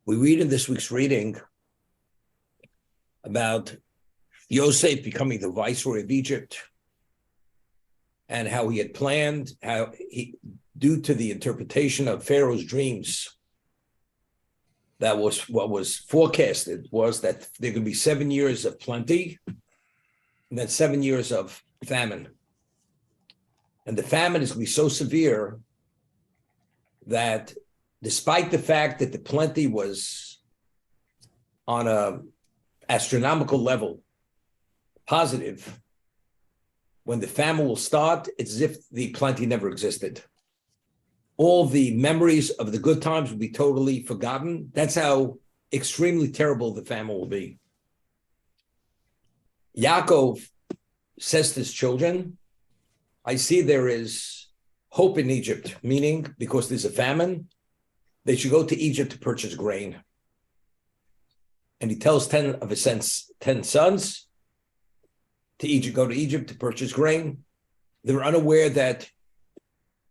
We read in this week's reading about Yosef becoming the viceroy of Egypt and how he had planned, how he, due to the interpretation of Pharaoh's dreams, that was what was forecasted was that there could be 7 years of plenty and then 7 years of famine. And the famine is going to be so severe that despite the fact that the plenty was on an astronomical level, positive, when the famine will start, it's as if the plenty never existed. All the memories of the good times will be totally forgotten. That's how extremely terrible the famine will be. Yaakov says to his children, I see there is hope in Egypt, meaning because there's a famine, they should go to Egypt to purchase grain. And he tells 10 of his 10 sons to Egypt, go to Egypt to purchase grain. They're unaware that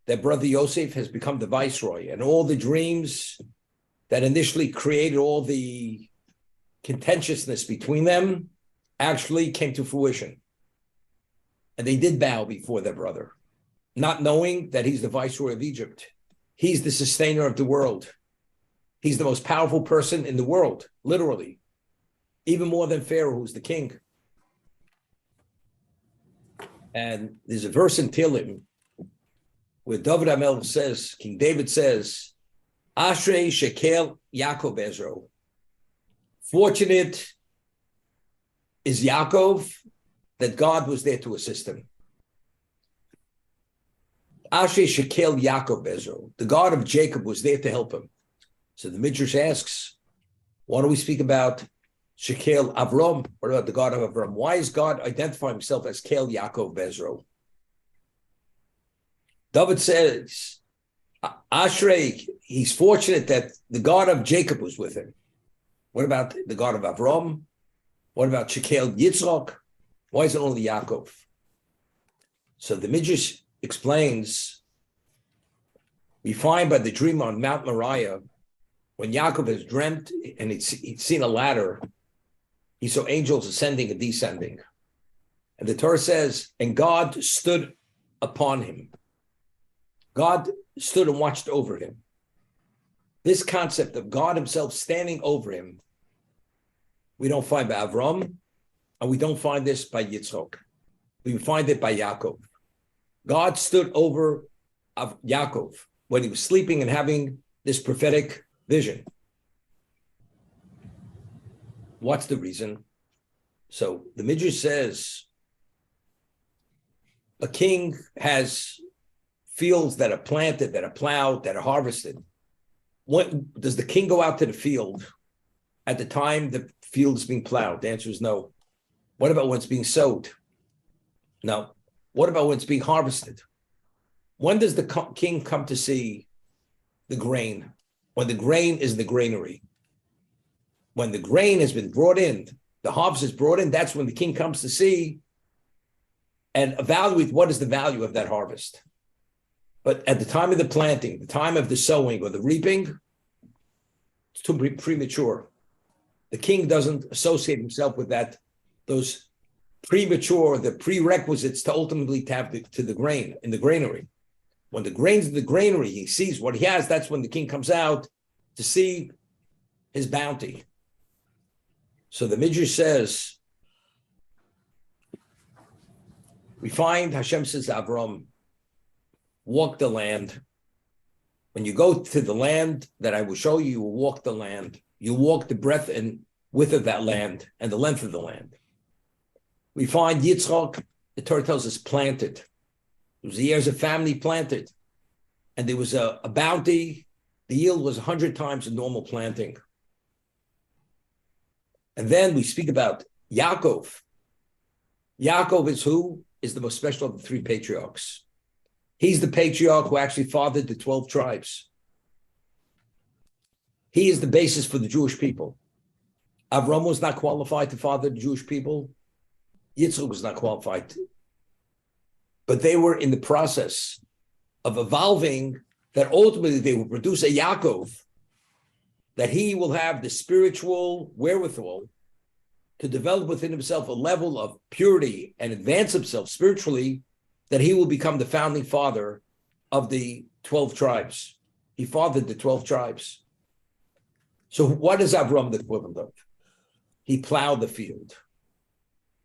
their brother Yosef has become the viceroy, and all the dreams that initially created all the contentiousness between them actually came to fruition. And they did bow before their brother, not knowing that he's the viceroy of Egypt. He's the sustainer of the world. He's the most powerful person in the world, literally, even more than Pharaoh, who's the king. And there's a verse in Tehillim where David HaMelech says, King David says, Ashrei Shekel Yaakov Ezro. Fortunate is Yaakov that God was there to assist him. Ashrei Shekel Yaakov Ezro. The God of Jacob was there to help him. So the Midrash asks, why do we speak about Shekel Avram? What about the God of Avram? Why is God identifying himself as Kel Yaakov Bezro? David says, Ashrei, he's fortunate that the God of Jacob was with him. What about the God of Avram? What about Shekel Yitzchak? Why is it only Yaakov? So the Midrash explains, we find by the dream on Mount Moriah, when Yaakov has dreamt and he'd seen a ladder, he saw angels ascending and descending. And the Torah says, and God stood upon him. God stood and watched over him. This concept of God himself standing over him, we don't find by Avram, and we don't find this by Yitzchak. We find it by Yaakov. God stood over Yaakov when he was sleeping and having this prophetic vision. What's the reason? So the Midrash says a king has fields that are planted, that are plowed, that are harvested. When does the king go out to the field at the time the field is being plowed? The answer is no. What about when it's being sowed? No. What about when it's being harvested? When does the king come to see the grain? When the grain is in the granary. When the grain has been brought in, the harvest is brought in, that's when the king comes to see and evaluate what is the value of that harvest. But at the time of the planting, the time of the sowing or the reaping, it's too premature. The king doesn't associate himself with that, those premature, the prerequisites to ultimately tap to the grain in the granary. When the grain's in the granary, he sees what he has. That's when the king comes out to see his bounty. So the Midrash says, we find Hashem says to Avram, walk the land. When you go to the land that I will show you, you will walk the land. You walk the breadth and width of that land and the length of the land. We find Yitzchak, the Torah tells us, planted. It was the years of family planted. And there was a bounty. The yield was 100 times a normal planting. And then we speak about Yaakov. Yaakov is who? Is the most special of the three patriarchs. He's the patriarch who actually fathered the 12 tribes. He is the basis for the Jewish people. Avram was not qualified to father the Jewish people. Yitzchak was not qualified to. But they were in the process of evolving that ultimately they will produce a Yaakov that he will have the spiritual wherewithal to develop within himself a level of purity and advance himself spiritually, that he will become the founding father of the 12 tribes. He fathered the 12 tribes. So what is Avram the equivalent of? He plowed the field.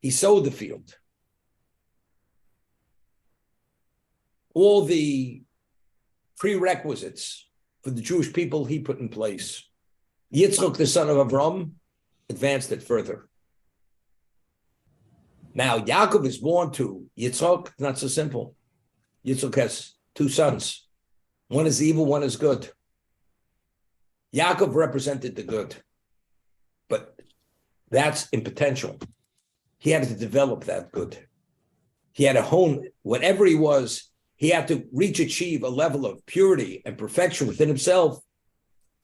He sowed the field. All the prerequisites for the Jewish people he put in place. Yitzchak, the son of Avram, advanced it further. Now, Yaakov is born to Yitzchak, not so simple. Yitzchak has two sons. One is evil, one is good. Yaakov represented the good, but that's in potential. He had to develop that good. He had to hone whatever he was. He had to achieve a level of purity and perfection within himself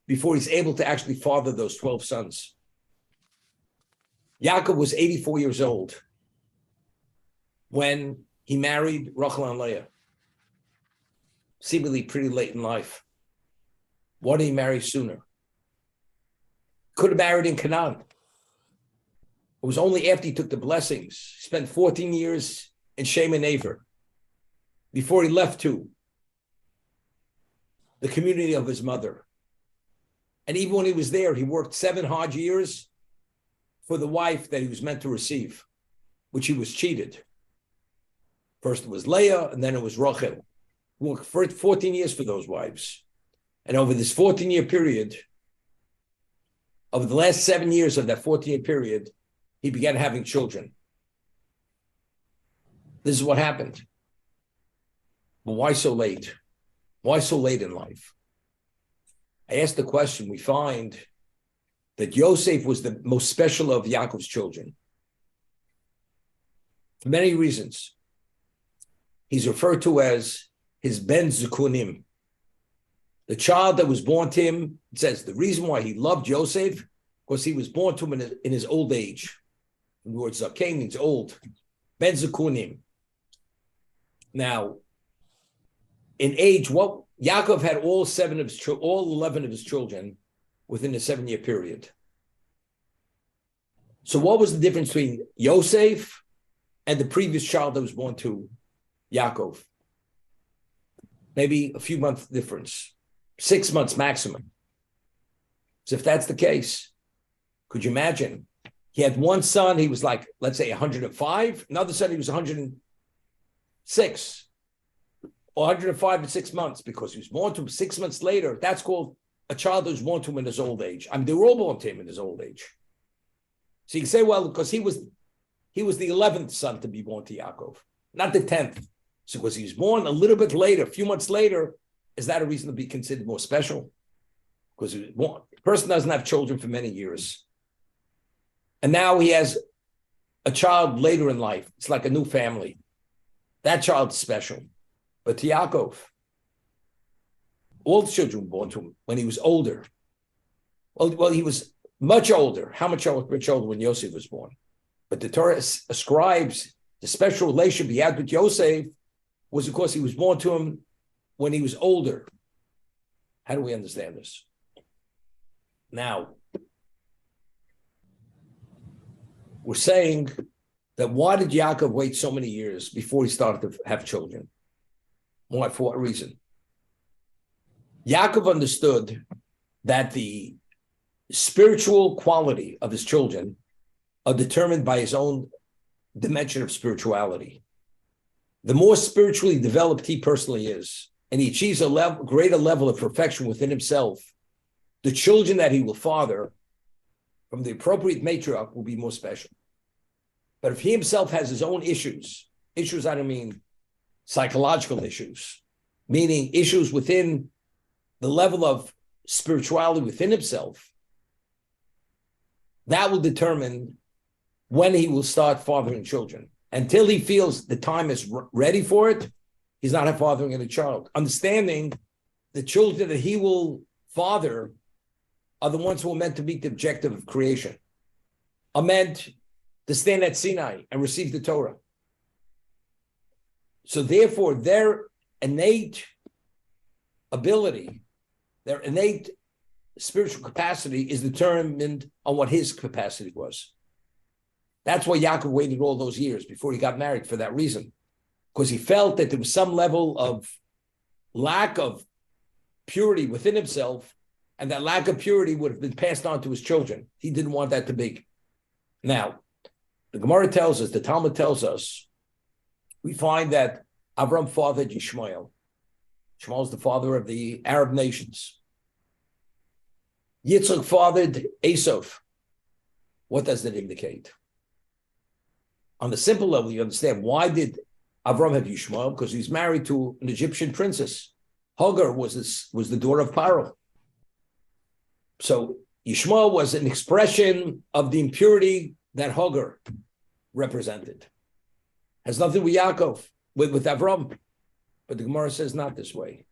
before he's able to actually father those 12 sons. Yaakov was 84 years old when he married Rachel and Leah, seemingly pretty late in life. Why did he marry sooner? Could have married in Canaan. It was only after he took the blessings. He spent 14 years in Shem and Aver before he left to the community of his mother. And even when he was there, he worked 7 hard years for the wife that he was meant to receive, which he was cheated. First it was Leah, and then it was Rachel. He worked for 14 years for those wives. And over this 14-year period, over the last 7 years of that 14-year period, he began having children. This is what happened. But why so late? Why so late in life? I asked the question, we find that Yosef was the most special of Yaakov's children. For many reasons. He's referred to as his Ben Zukunim. The child that was born to him, it says the reason why he loved Yosef, because he was born to him in his old age. The word Zaken means old. Ben Zukunim. Now, in age, what Yaakov had all 11 of his children within a 7-year period. So what was the difference between Yosef and the previous child that was born to Yaakov? Maybe a few months difference, 6 months maximum. So if that's the case, could you imagine? He had one son, he was like, let's say 105. Another son, he was 106. Or 105 in 6 months, because he was born to him 6 months later. That's called a child that was born to him in his old age. I mean, they were all born to him in his old age. So you can say, well, because he was the 11th son to be born to Yaakov, not the 10th. So because he was born a little bit later, a few months later, is that a reason to be considered more special? Because he was born, a person doesn't have children for many years. And now he has a child later in life. It's like a new family. That child's special. But to Yaakov, all the children were born to him when he was older. Well, he was much older. How much older when Yosef was born? But the Torah ascribes the special relationship he had with Yosef was because he was born to him when he was older. How do we understand this? Now, we're saying that why did Yaakov wait so many years before he started to have children? Why? For what reason? Yaakov understood that the spiritual quality of his children are determined by his own dimension of spirituality. The more spiritually developed he personally is, and he achieves a greater level of perfection within himself, the children that he will father from the appropriate matriarch will be more special. But if he himself has his own issues, I don't mean psychological issues, meaning issues within the level of spirituality within himself, that will determine when he will start fathering children. Until he feels the time is ready for it, he's not fathering any child. Understanding the children that he will father are the ones who are meant to meet the objective of creation, are meant to stand at Sinai and receive the Torah. So therefore, their innate ability, their innate spiritual capacity is determined on what his capacity was. That's why Yaakov waited all those years before he got married, for that reason, because he felt that there was some level of lack of purity within himself, and that lack of purity would have been passed on to his children. He didn't want that to be. Now, the Gemara tells us, the Talmud tells us, we find that Avram fathered Yishmael. Yishmael is the father of the Arab nations. Yitzchak fathered Esav. What does that indicate? On the simple level, you understand, why did Avram have Yishmael? Because he's married to an Egyptian princess. Hagar was the daughter of Paro. So Yishmael was an expression of the impurity that Hagar represented. Has nothing with Yaakov, with Avram. But the Gemara says not this way.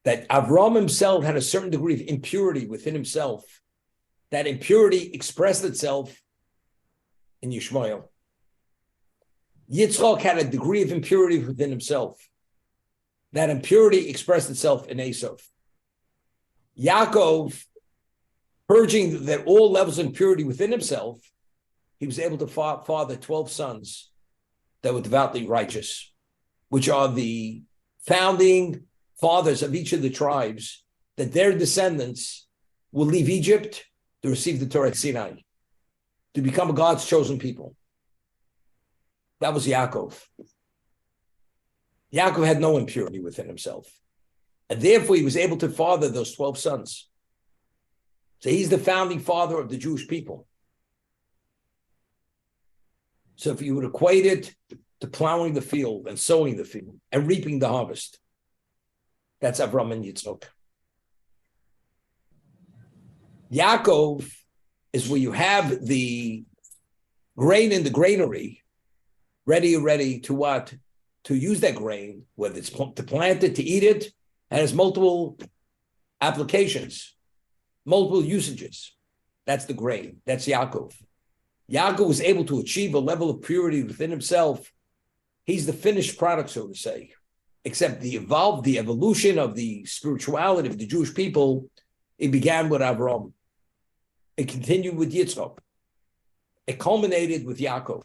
That Avram himself had a certain degree of impurity within himself. That impurity expressed itself in Yishmael. Yitzchak had a degree of impurity within himself. That impurity expressed itself in Esav. Yaakov, purging that all levels of impurity within himself, he was able to father 12 sons that were devoutly righteous, which are the founding fathers of each of the tribes, that their descendants will leave Egypt to receive the Torah at Sinai, to become God's chosen people. That was Yaakov. Yaakov had no impurity within himself. And therefore, he was able to father those 12 sons. So he's the founding father of the Jewish people. So if you would equate it to plowing the field and sowing the field and reaping the harvest, that's Avram and Yitzchak. Yaakov is where you have the grain in the granary, ready to what? To use that grain, whether it's to plant it, to eat it, and has multiple applications, multiple usages. That's the grain. That's Yaakov. Yaakov was able to achieve a level of purity within himself. He's the finished product, so to say. Except the evolution of the spirituality of the Jewish people, it began with Avram. It continued with Yitzchak. It culminated with Yaakov.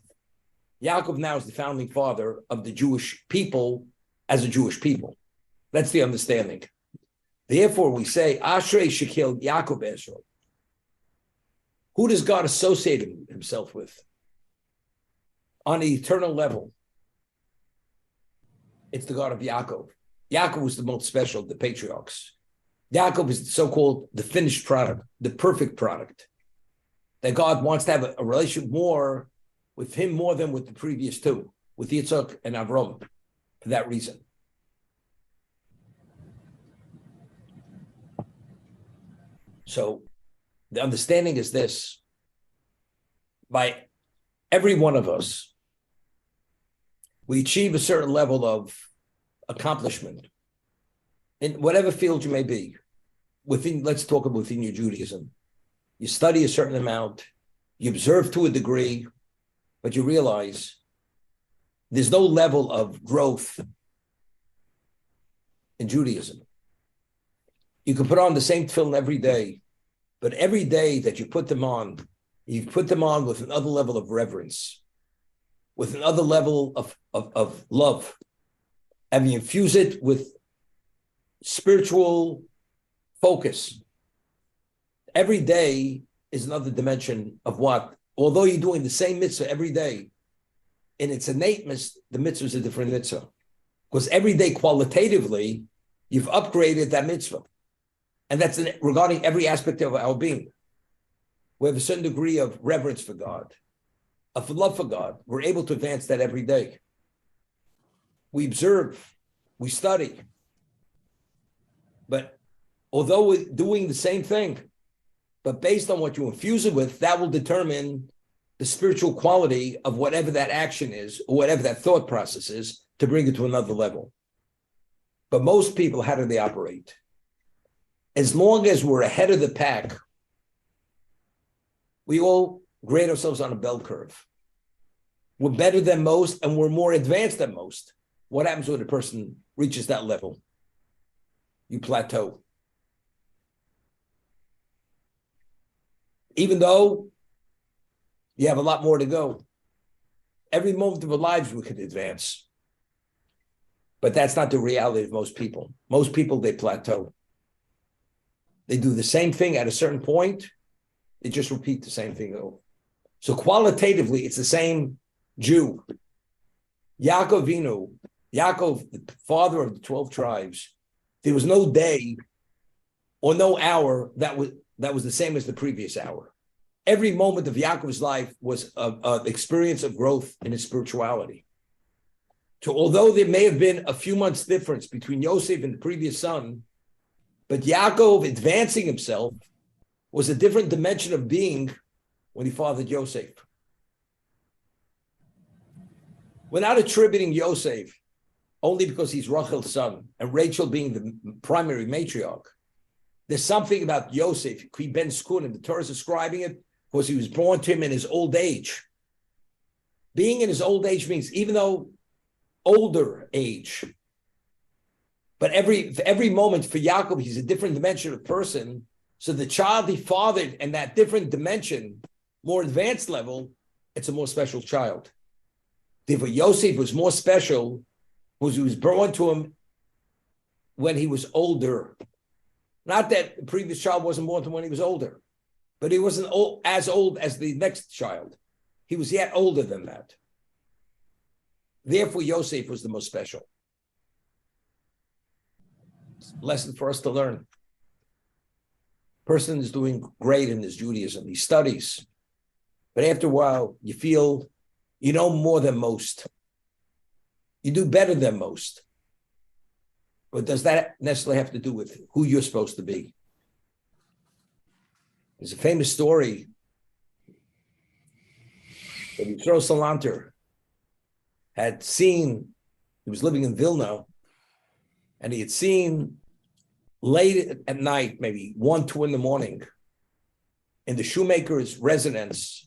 Yaakov now is the founding father of the Jewish people as a Jewish people. That's the understanding. Therefore, we say, Ashrei Shekil Yaakov Ezra. Who does God associate himself with? On an eternal level, it's the God of Yaakov. Yaakov was the most special of the patriarchs. Yaakov is so-called the finished product, the perfect product. That God wants to have a relationship more with him more than with the previous two, with Yitzchak and Avram, for that reason. So the understanding is this: by every one of us, we achieve a certain level of accomplishment in whatever field you may be. Let's talk about within your Judaism. You study a certain amount, you observe to a degree, but you realize there's no level of growth in Judaism. You can put on the same tefillin every day, but every day that you put them on with another level of reverence, with another level of love, and you infuse it with spiritual focus. Every day is another dimension of what, although you're doing the same mitzvah every day, in its innateness, the mitzvah is a different mitzvah. Because every day, qualitatively, you've upgraded that mitzvah. And that's regarding every aspect of our being. We have a certain degree of reverence for God, of love for God. We're able to advance that every day. We observe, we study. But although we're doing the same thing, but based on what you infuse it with, that will determine the spiritual quality of whatever that action is, or whatever that thought process is, to bring it to another level. But most people, how do they operate? As long as we're ahead of the pack, we all grade ourselves on a bell curve. We're better than most, and we're more advanced than most. What happens when a person reaches that level? You plateau. Even though you have a lot more to go. Every moment of our lives we could advance. But that's not the reality of most people. Most people, they plateau. They do the same thing at a certain point. They just repeat the same thing over. So qualitatively, it's the same Jew. Yaakov Avinu, Yaakov, the father of the 12 tribes, there was no day or no hour that was the same as the previous hour. Every moment of Yaakov's life was an experience of growth in his spirituality. So although there may have been a few months difference between Yosef and the previous son, but Yaakov advancing himself was a different dimension of being when he fathered Yosef. We're not attributing Yosef only because he's Rachel's son and Rachel being the primary matriarch. There's something about Yosef, Ki ben Skun, and the Torah is describing it because he was born to him in his old age. Being in his old age means even though older age, but every moment for Yaakov, he's a different dimension of person. So the child he fathered in that different dimension, more advanced level, it's a more special child. Therefore, Yosef was more special because he was born to him when he was older. Not that the previous child wasn't born to him when he was older, but he wasn't as old as the next child. He was yet older than that. Therefore, Yosef was the most special. Lesson for us to learn. Person is doing great in his Judaism. He studies. But after a while, you feel you know more than most. You do better than most. But does that necessarily have to do with who you're supposed to be? There's a famous story that Yisro Salanter had seen. He was living in Vilna, and he had seen late at night, maybe 1, 2 in the morning, in the shoemaker's residence,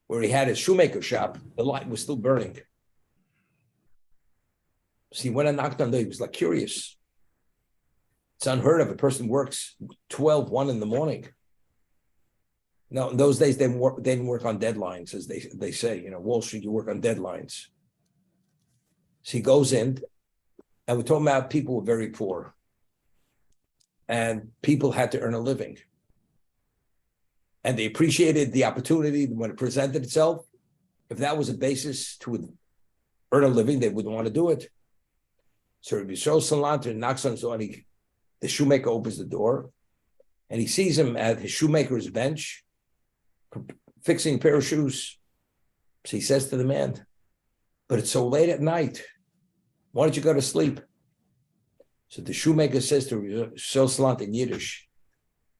where he had his shoemaker shop, the light was still burning. So he went and knocked on the door. He was like curious. It's unheard of. A person works 12, 1 in the morning. Now, in those days, they didn't work on deadlines, as they say. Wall Street, you work on deadlines. So he goes in, and we're talking about people who were very poor. And people had to earn a living. And they appreciated the opportunity when it presented itself. If that was a basis to earn a living, they wouldn't want to do it. So Rabbi Yisrael Salanter knocks on his door, and the shoemaker opens the door, and he sees him at his shoemaker's bench, fixing a pair of shoes. So he says to the man, "But it's so late at night. Why don't you go to sleep?" So the shoemaker says to Rabbi Yisrael Salanter in Yiddish,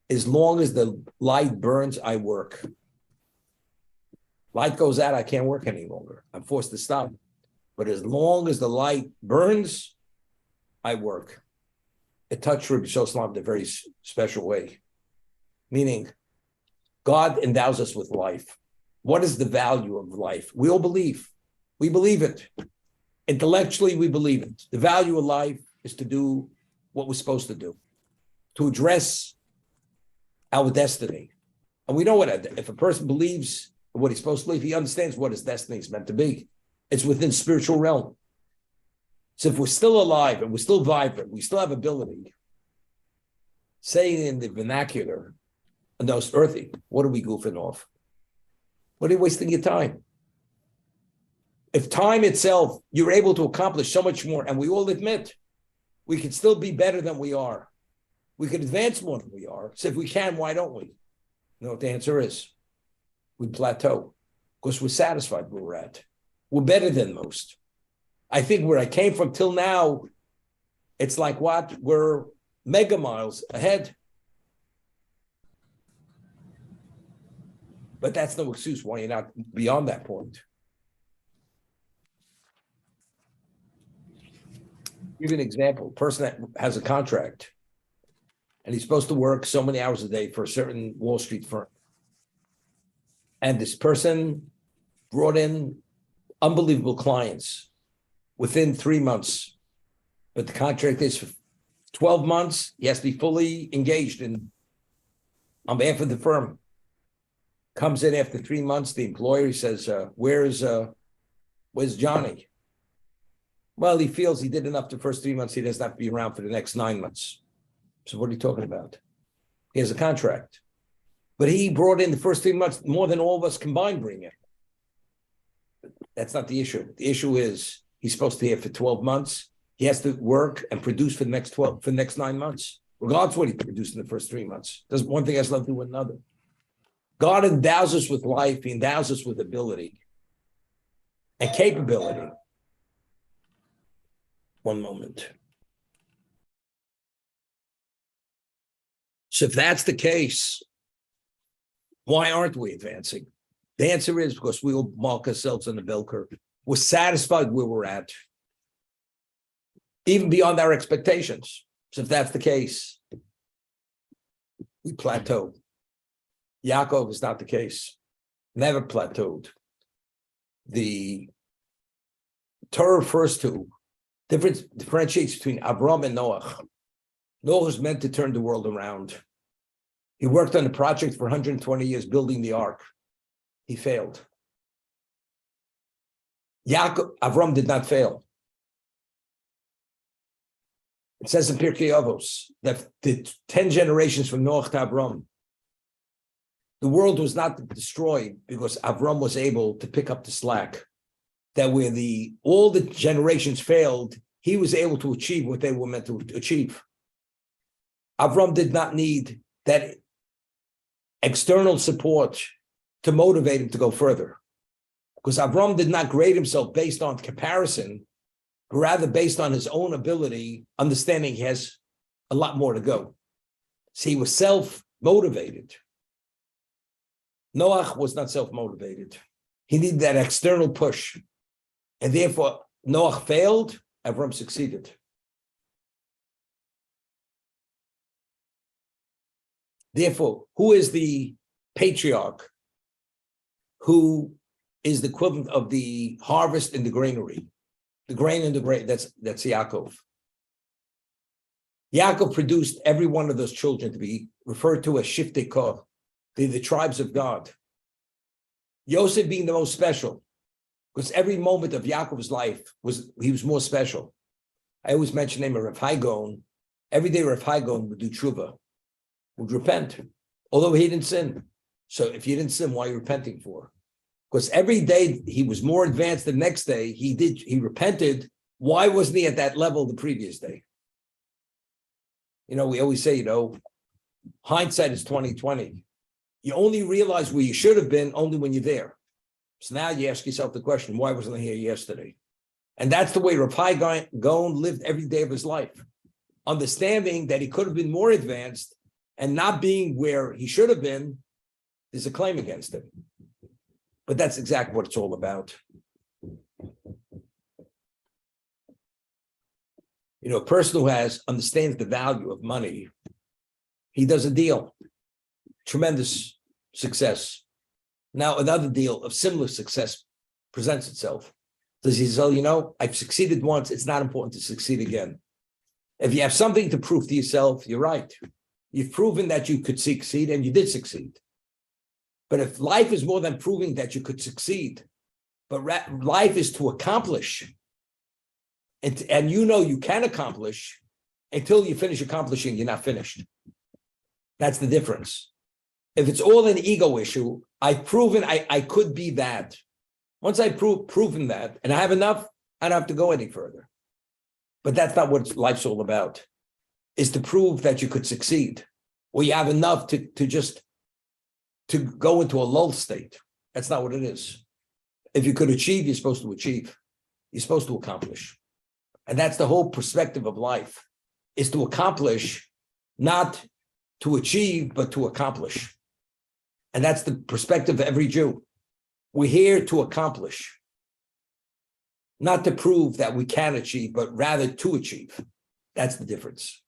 "As long as the light burns, I work. Light goes out, I can't work any longer. I'm forced to stop. But as long as the light burns, I work." It touched Rabbi Yisrael Salanter in a very special way. Meaning, God endows us with life. What is the value of life? We all believe. We believe it. Intellectually, we believe it. The value of life is to do what we're supposed to do, to address our destiny. And we know what, if a person believes what he's supposed to believe, he understands what his destiny is meant to be. It's within spiritual realm. So if we're still alive and we're still vibrant, we still have ability, saying in the vernacular, and those earthy, what are we goofing off? What are you wasting your time? If time itself, you're able to accomplish so much more, and we all admit, we can still be better than we are. We can advance more than we are. So if we can, why don't we? You know what the answer is? We plateau because we're satisfied where we're at. We're better than most. I think where I came from till now, it's like what? We're mega miles ahead. But that's no excuse why you're not beyond that point. Give you an example. A person that has a contract and he's supposed to work so many hours a day for a certain Wall Street firm. And this person brought in unbelievable clients within 3 months. But the contract is for 12 months. He has to be fully engaged on behalf of the firm. Comes in after 3 months, the employer says, where's Johnny? Well, he feels he did enough the first 3 months. He doesn't have to be around for the next 9 months. So what are you talking about? He has a contract. But he brought in the first 3 months more than all of us combined bring in. That's not the issue. The issue is he's supposed to be here for 12 months. He has to work and produce for the next 9 months, regardless of what he produced in the first 3 months. One thing has nothing to do with another. God endows us with life. He endows us with ability and capability. One moment. So if that's the case, why aren't we advancing? The answer is because we will mark ourselves on the bell curve. We're satisfied where we're at, even beyond our expectations. So if that's the case, we plateau. Yaakov is not the case. Never plateaued. The Torah refers to differentiates between Avram and Noach. Noah was meant to turn the world around. He worked on the project for 120 years, building the ark. He failed. Avram did not fail. It says in Pirkei Avos that the 10 generations from Noach to Avram, the world was not destroyed because Avram was able to pick up the slack. That where all the generations failed, he was able to achieve what they were meant to achieve. Avram did not need that external support to motivate him to go further. Because Avram did not grade himself based on comparison, but rather based on his own ability, understanding he has a lot more to go. So he was self-motivated. Noach was not self-motivated. He needed that external push. And therefore, Noach failed, Avram succeeded. Therefore, who is the patriarch who is the equivalent of the harvest in the granary? The grain in the grain, that's Yaakov. Yaakov produced every one of those children to be referred to as Shiftei Koh, the tribes of God. Yosef being the most special, because every moment of Yaakov's life he was more special. I always mention the name of Rav Haigon. Every day Rav Haigon would do tshuva, would repent, although he didn't sin. So if you didn't sin, why are you repenting for? Because every day he was more advanced. The next day he repented. Why wasn't he at that level the previous day? We always say, hindsight is 20/20. You only realize where you should have been only when you're there. So now you ask yourself the question, why wasn't I here yesterday? And that's the way Rav Haigon lived every day of his life, understanding that he could have been more advanced and not being where he should have been is a claim against him. But that's exactly what it's all about. A person who understands the value of money, he does a deal. Tremendous success. Now another deal of similar success presents itself. Does he say, I've succeeded once, it's not important to succeed again. If you have something to prove to yourself, you're right. You've proven that you could succeed, and you did succeed. But if life is more than proving that you could succeed, but life is to accomplish, and you can accomplish, until you finish accomplishing, you're not finished. That's the difference. If it's all an ego issue, I've proven I could be that. Once I've proven that, and I have enough, I don't have to go any further. But that's not what life's all about, is to prove that you could succeed, or you have enough to go into a lull state. That's not what it is. If you could achieve, you're supposed to achieve. You're supposed to accomplish. And that's the whole perspective of life, is to accomplish, not to achieve, but to accomplish. And that's the perspective of every Jew. We're here to accomplish, not to prove that we can achieve, but rather to achieve. That's the difference.